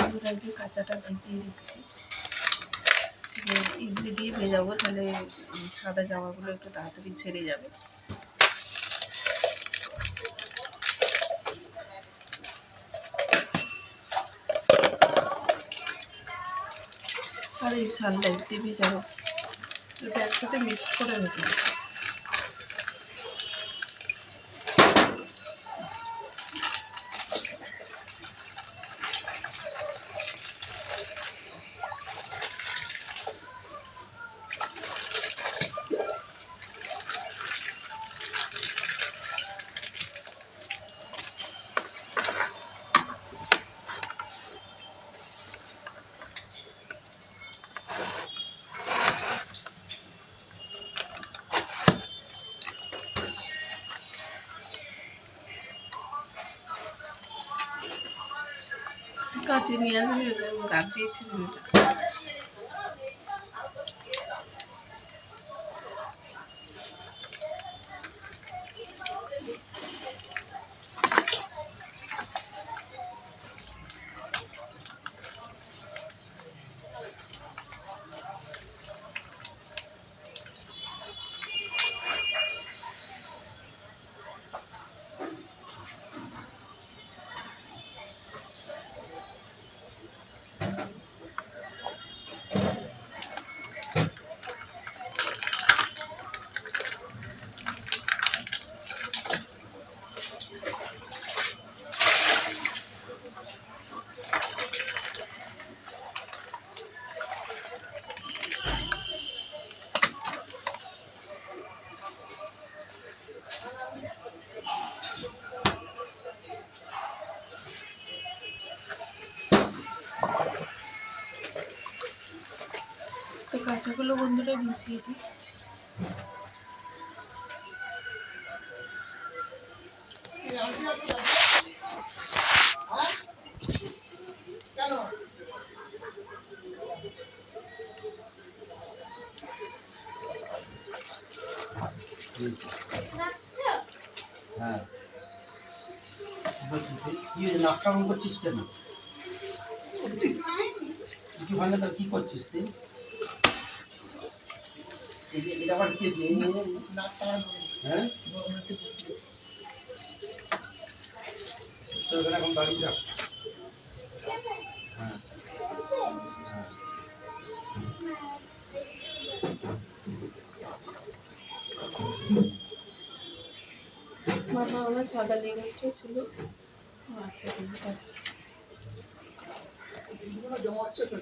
বন্ধুরা যে কাঁচাটা ভিজিয়ে দিচ্ছি, যে ইডলি দিয়ে ভেজাবো, তাহলে সাদা জামাগুলো একটু তাড়াতাড়ি ছেড়ে যাবে। আর এই সানলাইট দিয়ে ভেজাবো, এটা একসাথে মিক্স করে রেখে দেবো। কাছে নিয়ে আসলে রাত দিয়েছি জিনিসটা। তো কাঁচাগুলো বন্ধুরা ভিজিয়ে দিচ্ছি। হ্যাঁ, কি নাকটা মন করছিস কেন? কি ভালো তো কি করছিস তুই? এটা আবার কি দিয়ে হ্যাঁ তো এখন বাড়ি যা। হ্যাঁ বাবা আমার সাদা লেগেজটা ছিল। আচ্ছা জমা হচ্ছে তো।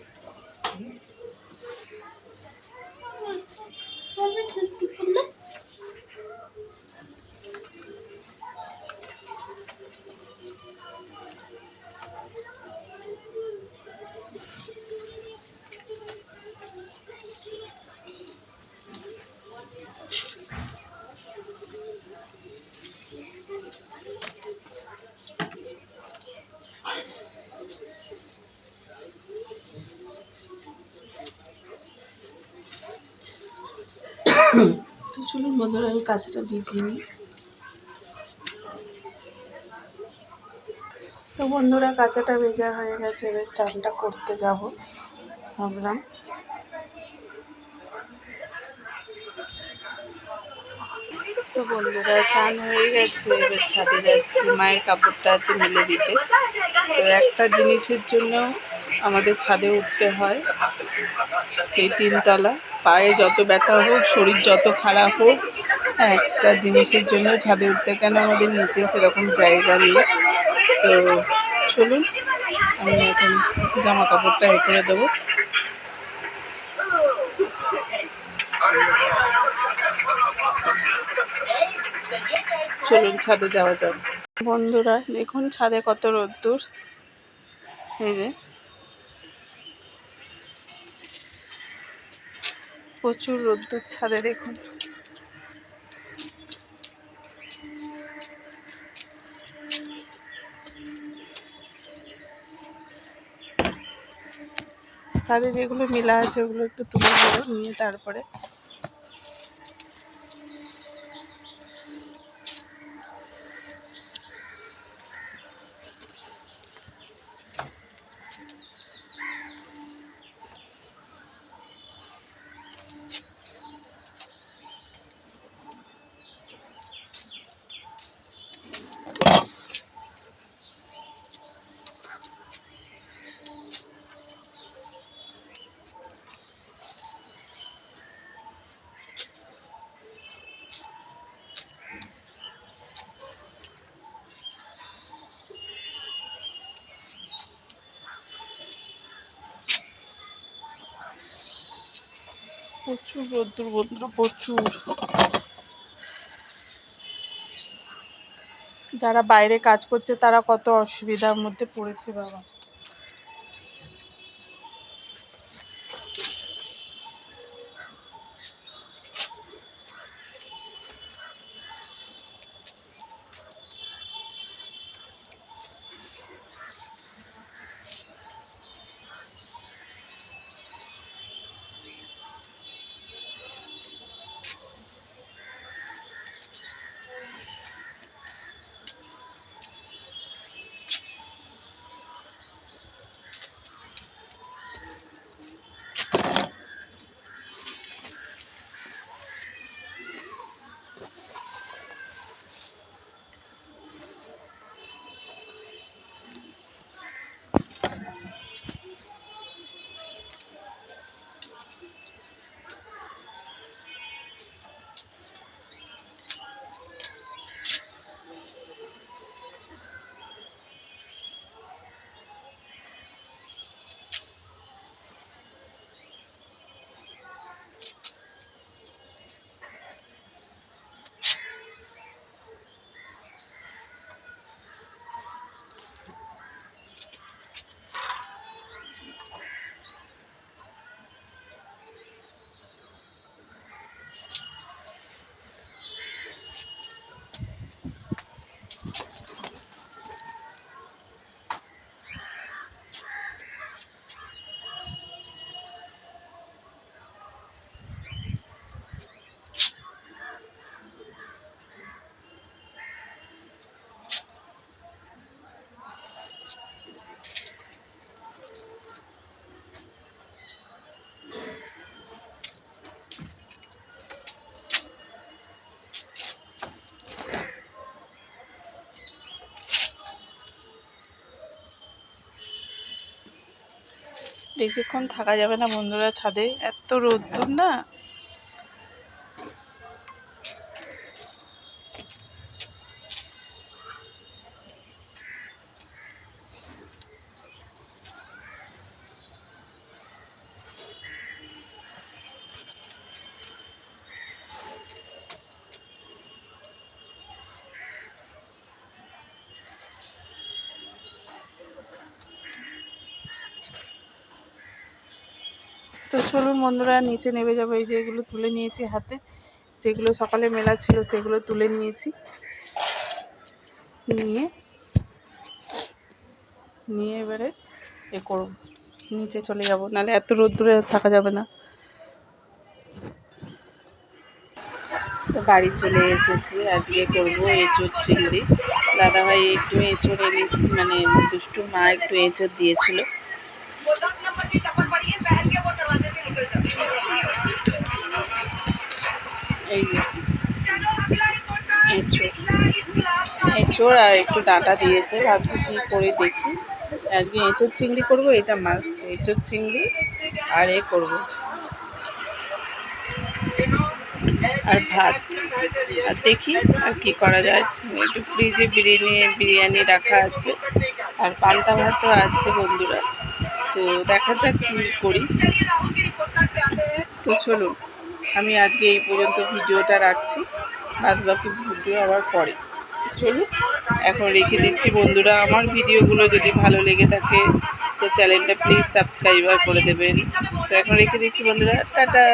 তো চলুন বন্ধুরা আমি কাঁচাটা ভিজিয়ে নিই। তো বন্ধুরা কাঁচাটা ভেজা হয়ে গেছে, এবার চানটা করতে যাব ভাবলাম। তো বন্ধুরা চান হয়ে গেছে, এবার ছাদে যাচ্ছি, মায়ের কাপড়টা আছে মেলে দিতে। তো একটা জিনিসের জন্য আমাদের ছাদে উঠতে হয়, সেই 3 তলা। পায়ে যত ব্যথা হোক, শরীর যত খারাপ হোক, একটা জিনিসের জন্য ছাদে উঠতে, কেন আমাদের নিচে সেরকম জায়গা নেই। তো চলুন আমি এখন জামা কাপড়টা এ করে দেবো। চলুন ছাদে যাওয়া যাক। বন্ধুরা দেখুন ছাদে কত রোদ্দুর, এই যে প্রচুর রোদ্দুর ছাদে দেখুন। ছাদে যেগুলো মেলা আছে ওগুলো একটু তুলে নেবো, নিয়ে তারপরে প্রচুর রোদ্দুর বন্ধুরা, প্রচুর। যারা বাইরে কাজ করছে তারা কত অসুবিধার মধ্যে পড়েছে বাবা। বেশিক্ষণ থাকা যাবে না বন্ধুরা ছাদে, এত রোদ্দুর না। তো চলুন বন্ধুরা নিচে নেমে যাবো। এই যে এগুলো তুলে নিয়েছি হাতে, যেগুলো সকালে মেলা ছিল সেগুলো তুলে নিয়েছি। নিয়ে এবারে করব, নিচে চলে যাব, নাহলে এত রোদ্দুরে থাকা যাবে না। তো বাড়ি চলে এসেছি, আজকে করবো এঁচোড় চিংড়ি। দাদাভাই একটু এঁচোড় এনেছি, মানে দুষ্টু মা একটু এঁচোড় দিয়েছিল। এই যে এঁচোড় আর একটু ডাঁটা দিয়েছে, ভাবছি কী করে দেখি। আজকে এঁচোড় চিংড়ি করবো, এটা মাস্ট। এঁচোড় চিংড়ি আর করবো, আর ভাত। আর দেখি আর কি করা যাচ্ছে। একটু ফ্রিজে বিরিয়ানি রাখা আছে, আর পান্তা ভাতও আছে বন্ধুরা। তো দেখা যাক কী করি। তো চলুন, আমি আজকে এই পর্যন্ত ভিডিওটা রাখছি, বাদ বাকি ভিডিও আবার পরে। তো চলুন, এখন রেখে দিচ্ছি বন্ধুরা। আমার ভিডিওগুলো যদি ভালো লেগে থাকে তো চ্যানেলটা প্লিজ সাবস্ক্রাইব করে দেবেন। তো এখন রেখে দিচ্ছি বন্ধুরা, টাটা।